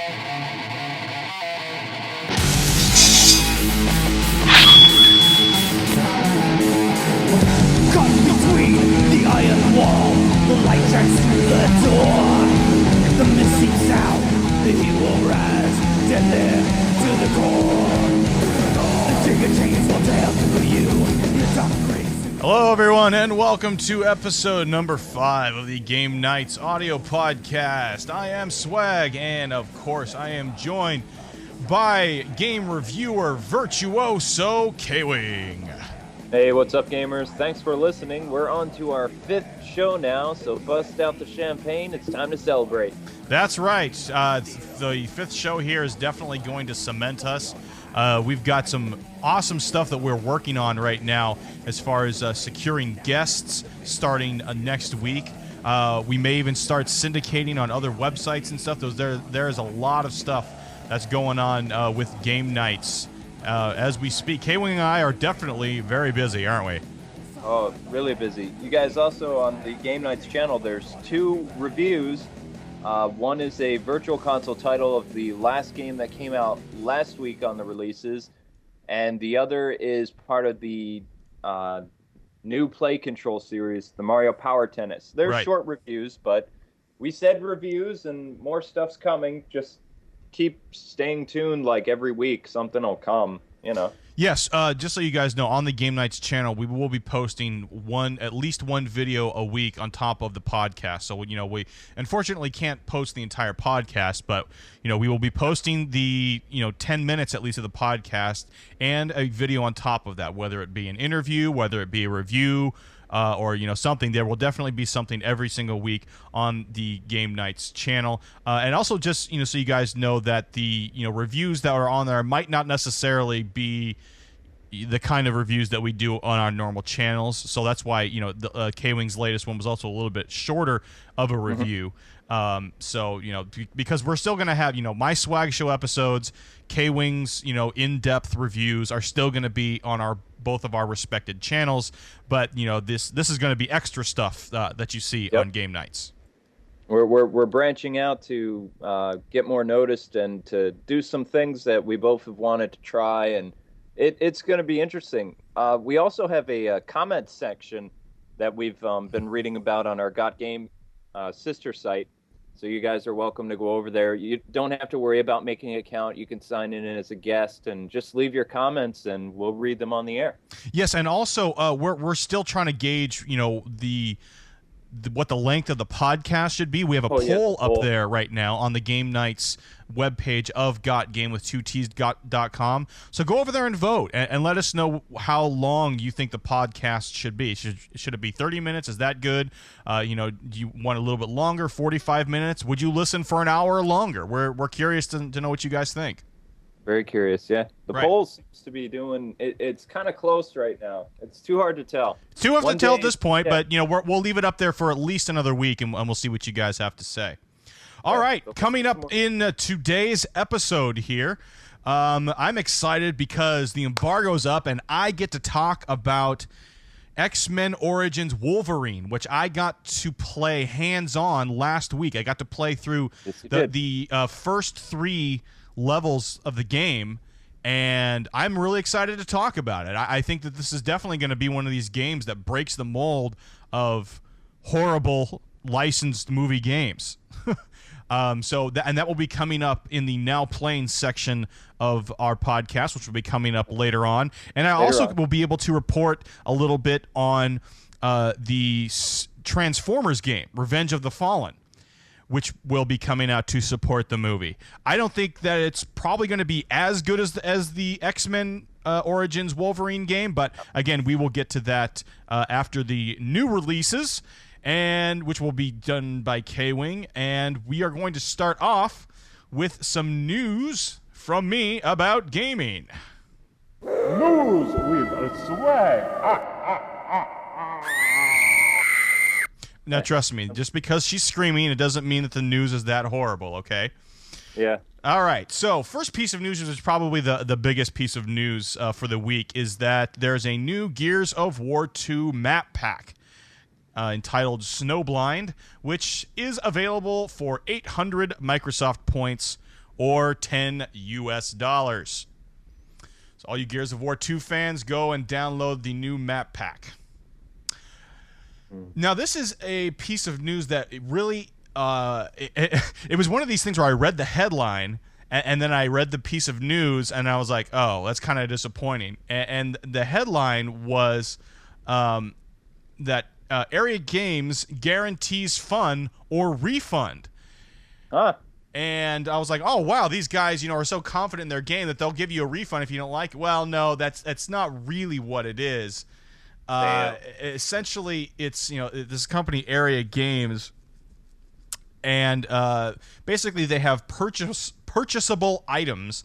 Caught between the iron wall, the light shines through the door. The missing sound, the heat will rise, deadly to the core. The trigger chains will tear through you, the dark grace. Hello, everyone, and welcome to episode number 5 of the Game Nights audio podcast. I am Swag, and of course, I am joined by game reviewer virtuoso Kwing. Hey, what's up, gamers? Thanks for listening. We're on to our 5th show now, so bust out the champagne. It's time to celebrate. That's right. The 5th show here is definitely going to cement us. We've got some awesome stuff that we're working on right now as far as securing guests starting next week. We may even start syndicating on other websites and stuff. There is a lot of stuff that's going on with Game Nights. As we speak, Kwing and I are definitely very busy, aren't we? Oh, really busy. You guys also, on the Game Nights channel, there's 2 reviews. One is a virtual console title of the last game that came out last week on the releases, and the other is part of the new Play Control series, the Mario Power Tennis. They're right. Short reviews, but we said reviews and more stuff's coming. Just keep staying tuned, like every week something will come, you know. Yes, just so you guys know, on the Game Nights channel, we will be posting at least one video a week on top of the podcast. So, you know, we unfortunately can't post the entire podcast, but, you know, we will be posting the, 10 minutes at least of the podcast and a video on top of that, whether it be an interview, whether it be a review, or, something. There will definitely be something every single week on the Game Nights channel. And also just, so you guys know that the, reviews that are on there might not necessarily be the kind of reviews that we do on our normal channels. So that's why, the Kwing's latest one was also a little bit shorter of a review. So, because we're still going to have, my Swag Show episodes, Kwing's, in-depth reviews are still going to be on both of our respected channels, but this is going to be extra stuff that you see on Game Nights. We're branching out to get more noticed and to do some things that we both have wanted to try, and it's going to be interesting. We also have a comment section that we've been reading about on our Got Game sister site. So you guys are welcome to go over there. You don't have to worry about making an account. You can sign in as a guest and just leave your comments, and we'll read them on the air. Yes, and also we're still trying to gauge, what the length of the podcast should be. We have a poll up there right now on the Game Nights webpage of GotGameWith2Ts.com. So go over there and vote and let us know how long you think the podcast should be. Should it be 30 minutes? Is that good? Do you want a little bit longer, 45 minutes? Would you listen for an hour or longer? We're curious to know what you guys think. Very curious, yeah. The poll seems to be doing it's kind of close right now. It's too hard to tell. It's too hard to tell at this point, but we'll leave it up there for at least another week, and we'll see what you guys have to say. All right, coming up in today's episode here, I'm excited because the embargo's up, and I get to talk about XMEN Origins Wolverine, which I got to play hands-on last week. I got to play through the first 3 levels of the game, and I'm really excited to talk about it. I think that this is definitely going to be one of these games that breaks the mold of horrible licensed movie games. And that will be coming up in the Now Playing section of our podcast, which will be coming up later on. And I also will be able to report a little bit on the Transformers game, Revenge of the Fallen, which will be coming out to support the movie. I don't think that it's probably going to be as good as the XMEN Origins Wolverine game, but again, we will get to that after the new releases, and which will be done by Kwing, and we are going to start off with some news from me about gaming. News with Swag. Now, trust me, just because she's screaming, it doesn't mean that the news is that horrible, okay? Yeah. All right, so first piece of news, which is probably the biggest piece of news for the week, is that there's a new Gears of War 2 map pack entitled Snowblind, which is available for 800 Microsoft points or $10 US. So all you Gears of War 2 fans, go and download the new map pack. Now, this is a piece of news that it really it was one of these things where I read the headline and then I read the piece of news and I was like, oh, that's kind of disappointing. And the headline was that Area Games guarantees fun or refund. And I was like, oh, wow, these guys, are so confident in their game that they'll give you a refund if you don't like it. Well, no, that's not really what it is. Essentially, it's, this company, Area Games, and basically they have purchasable items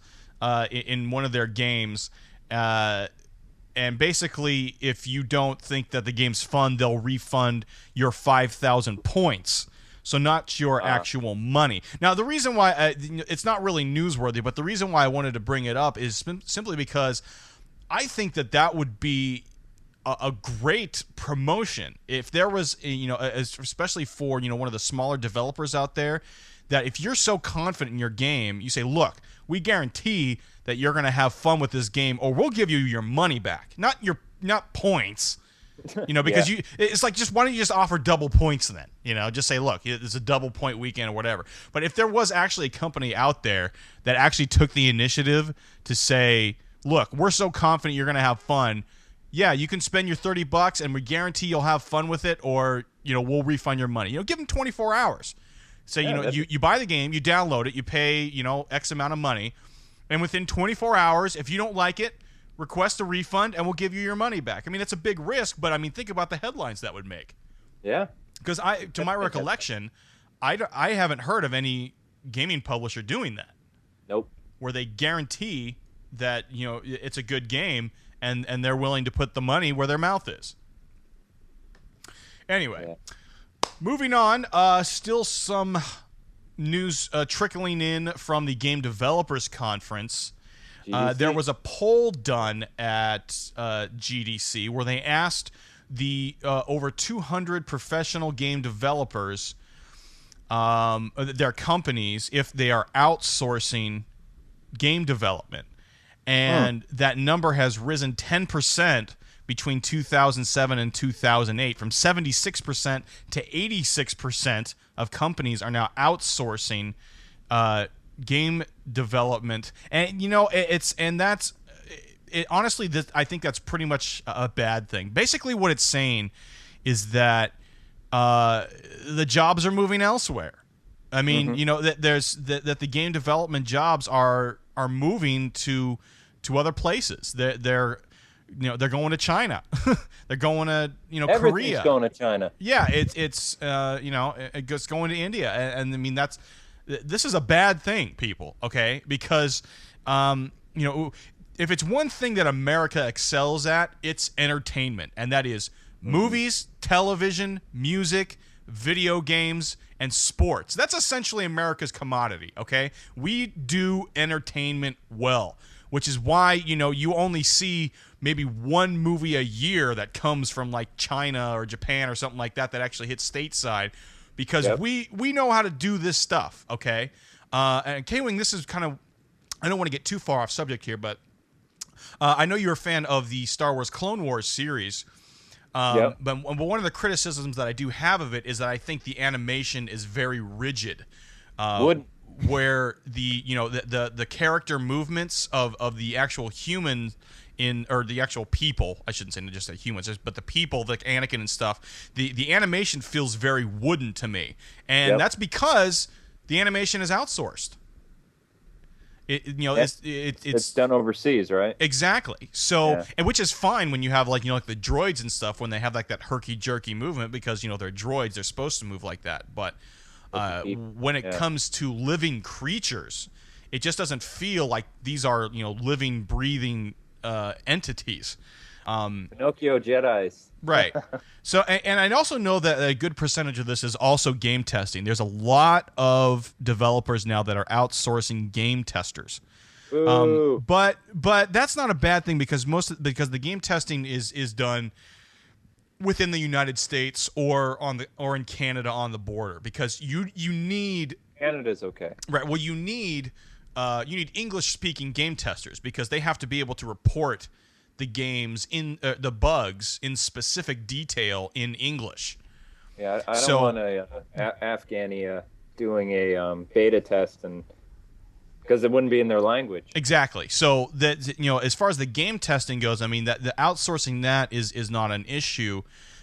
in one of their games. And basically, if you don't think that the game's fun, they'll refund your 5,000 points. So not your actual money. Now, the reason why it's not really newsworthy, but the reason why I wanted to bring it up is simply because I think that would be a great promotion if there was, especially for, one of the smaller developers out there, that if you're so confident in your game, you say, look, we guarantee that you're going to have fun with this game, or we'll give you your money back, not points. Because it's like, why don't you just offer double points then? Just say, look, it's a double point weekend or whatever. But if there was actually a company out there that actually took the initiative to say, look, we're so confident you're going to have fun, yeah, you can spend your $30 and we guarantee you'll have fun with it, or we'll refund your money. Give them 24 hours. Say, you buy the game, you download it, you pay X amount of money, and within 24 hours, if you don't like it, request a refund, and we'll give you your money back. I mean, it's a big risk, but I mean, think about the headlines that would make. Yeah. Because to my recollection, I haven't heard of any gaming publisher doing that. Nope. Where they guarantee that it's a good game, and they're willing to put the money where their mouth is. Anyway, moving on. Still some news trickling in from the Game Developers Conference. There was a poll done at GDC where they asked the over 200 professional game developers, their companies, if they are outsourcing game development. And that number has risen 10% between 2007 and 2008, from 76% to 86% of companies are now outsourcing game development. And honestly, I think that's pretty much a bad thing. Basically what it's saying is that the jobs are moving elsewhere. I mean, that that the game development jobs are moving to other places. They're going to China. They're going to Everything's Korea. Going to China. Yeah, it's going to India, and I mean this is a bad thing, people. Okay, because if it's one thing that America excels at, it's entertainment, and that is movies, television, music, video games, and sports. That's essentially America's commodity. Okay, we do entertainment well, which is why you only see maybe one movie a year that comes from like China or Japan or something like that actually hits stateside, because we know how to do this stuff. Okay, and Kwing, this is kind of, I don't want to get too far off subject here, but I know you're a fan of the Star Wars Clone Wars series. But one of the criticisms that I do have of it is that I think the animation is very rigid. Where the character movements of the actual human or the actual people, I shouldn't say just the humans, but the people, like Anakin and stuff, the animation feels very wooden to me, and that's because the animation is outsourced. It's done overseas, right? Exactly. So, and which is fine when you have like the droids and stuff, when they have like that herky jerky movement, because they're droids, they're supposed to move like that. But when it comes to living creatures, it just doesn't feel like these are living, breathing entities. Pinocchio Jedis. Right. So, and I also know that a good percentage of this is also game testing. There's a lot of developers now that are outsourcing game testers. But that's not a bad thing, because the game testing is done within the United States or in Canada on the border, because you need, Canada's okay. Right. Well, you need English-speaking game testers because they have to be able to report the games in the bugs in specific detail in English. Yeah, I don't want a Afghani doing a beta test and because it wouldn't be in their language. Exactly. So that as far as the game testing goes, I mean that the outsourcing that is not an issue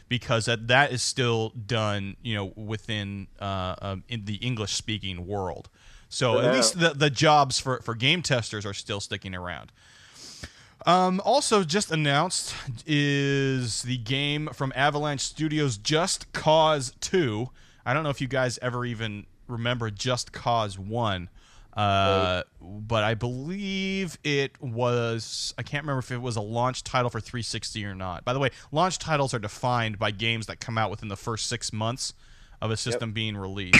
because that is still done within in the English speaking world. So at least the jobs for game testers are still sticking around. Also just announced is the game from Avalanche Studios, Just Cause 2. I don't know if you guys ever even remember Just Cause 1. But I believe it was, I can't remember if it was a launch title for 360 or not. By the way, launch titles are defined by games that come out within the first 6 months of a system being released.